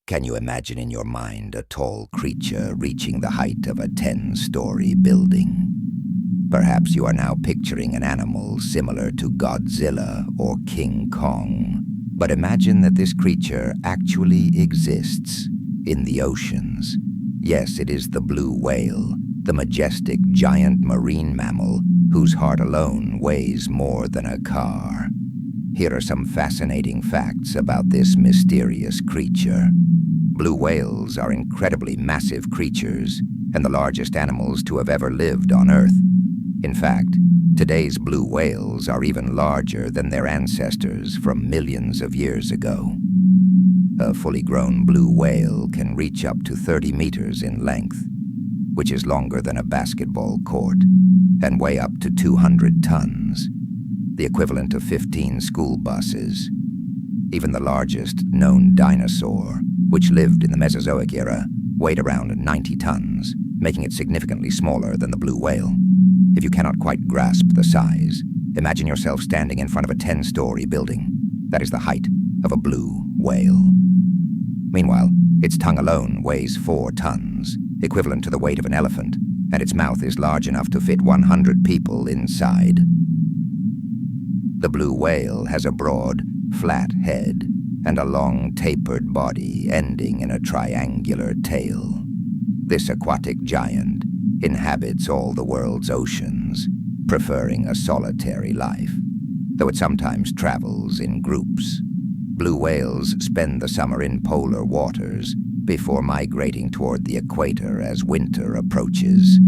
Can you imagine in your mind a tall creature reaching the height of a 10-story building? Perhaps you are now picturing an animal similar to Godzilla or King Kong. But imagine that this creature actually exists in the oceans. Yes, it is the blue whale, the majestic giant marine mammal whose heart alone weighs more than a car. Here are some fascinating facts about this mysterious creature. Blue whales are incredibly massive creatures and the largest animals to have ever lived on Earth. In fact, today's blue whales are even larger than their ancestors from millions of years ago. A fully grown blue whale can reach up to 30 meters in length, which is longer than a basketball court, and weigh up to 200 tons, the equivalent of 15 school buses. Even the largest known dinosaur, which lived in the Mesozoic era, weighed around 90 tons, making it significantly smaller than the blue whale. If you cannot quite grasp the size, imagine yourself standing in front of a 10-story building. That is the height of a blue whale. Meanwhile, its tongue alone weighs 4 tons, equivalent to the weight of an elephant, and its mouth is large enough to fit 100 people inside. The blue whale has a broad, flat head and a long, tapered body ending in a triangular tail. This aquatic giant inhabits all the world's oceans, preferring a solitary life, though it sometimes travels in groups. Blue whales spend the summer in polar waters before migrating toward the equator as winter approaches.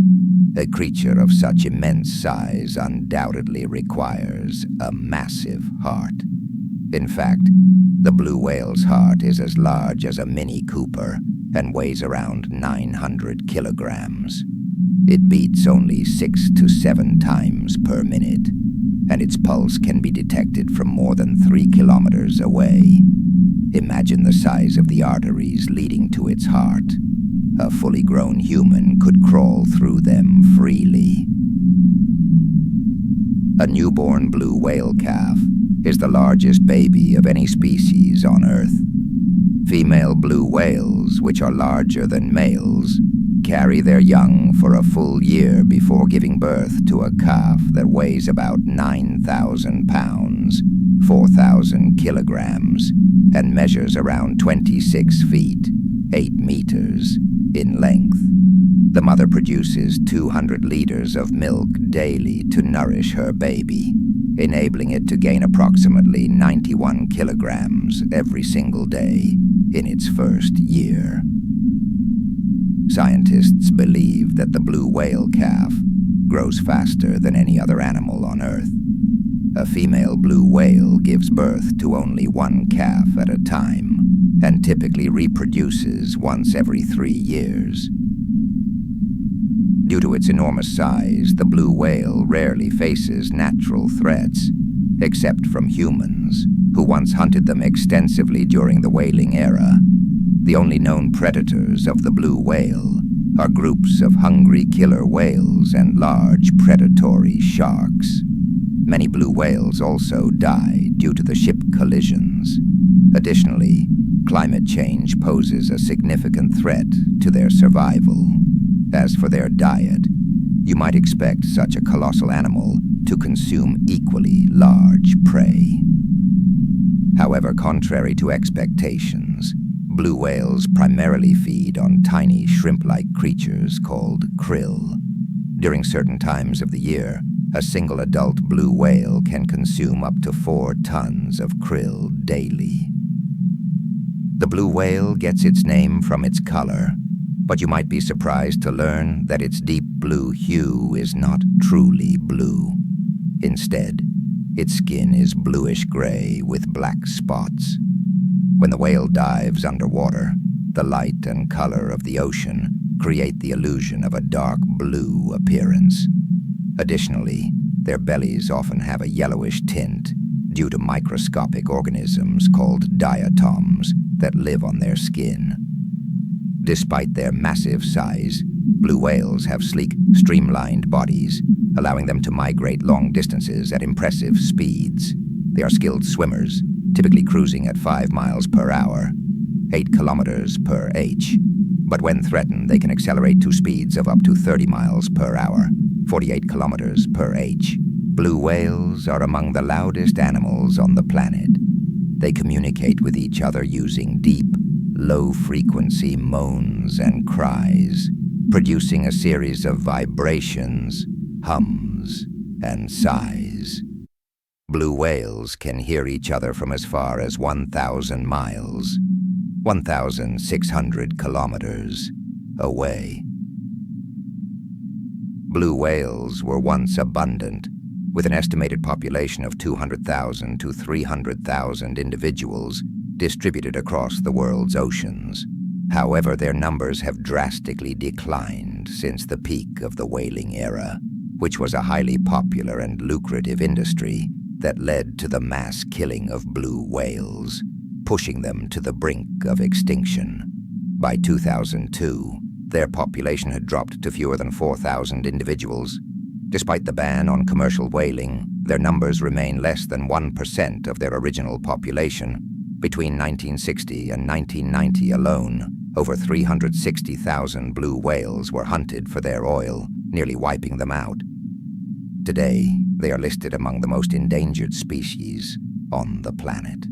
A creature of such immense size undoubtedly requires a massive heart. In fact, the blue whale's heart is as large as a Mini Cooper and weighs around 900 kilograms. It beats only 6 to 7 times per minute, and its pulse can be detected from more than 3 kilometers away. Imagine the size of the arteries leading to its heart. A fully grown human could crawl through them freely. A newborn blue whale calf is the largest baby of any species on Earth. Female blue whales, which are larger than males, carry their young for a full year before giving birth to a calf that weighs about 9,000 pounds, 4,000 kilograms, and measures around 26 feet, 8 meters, in length. The mother produces 200 liters of milk daily to nourish her baby, enabling it to gain approximately 91 kilograms every single day in its first year. Scientists believe that the blue whale calf grows faster than any other animal on Earth. A female blue whale gives birth to only 1 calf at a time and typically reproduces once every 3 years. Due to its enormous size, the blue whale rarely faces natural threats, except from humans, who once hunted them extensively during the whaling era. The only known predators of the blue whale are groups of hungry killer whales and large predatory sharks. Many blue whales also die due to the ship collisions. Additionally, climate change poses a significant threat to their survival. As for their diet, you might expect such a colossal animal to consume equally large prey. However, contrary to expectations, blue whales primarily feed on tiny shrimp-like creatures called krill. During certain times of the year, a single adult blue whale can consume up to 4 tons of krill daily. The blue whale gets its name from its color, but you might be surprised to learn that its deep blue hue is not truly blue. Instead, its skin is bluish-gray with black spots. When the whale dives underwater, the light and color of the ocean create the illusion of a dark blue appearance. Additionally, their bellies often have a yellowish tint due to microscopic organisms called diatoms that live on their skin. Despite their massive size, blue whales have sleek, streamlined bodies, allowing them to migrate long distances at impressive speeds. They are skilled swimmers, typically cruising at 5 miles per hour. 8 kilometers per h. But when threatened, they can accelerate to speeds of up to 30 miles per hour, 48 kilometers per h. Blue whales are among the loudest animals on the planet. They communicate with each other using deep, low-frequency moans and cries, producing a series of vibrations, hums, and sighs. Blue whales can hear each other from as far as 1,000 miles, 1,600 kilometers away. Blue whales were once abundant, with an estimated population of 200,000 to 300,000 individuals distributed across the world's oceans. However, their numbers have drastically declined since the peak of the whaling era, which was a highly popular and lucrative industry that led to the mass killing of blue whales, pushing them to the brink of extinction. By 2002, their population had dropped to fewer than 4,000 individuals. Despite the ban on commercial whaling, their numbers remain less than 1% of their original population. Between 1960 and 1990 alone, over 360,000 blue whales were hunted for their oil, nearly wiping them out. Today, they are listed among the most endangered species on the planet.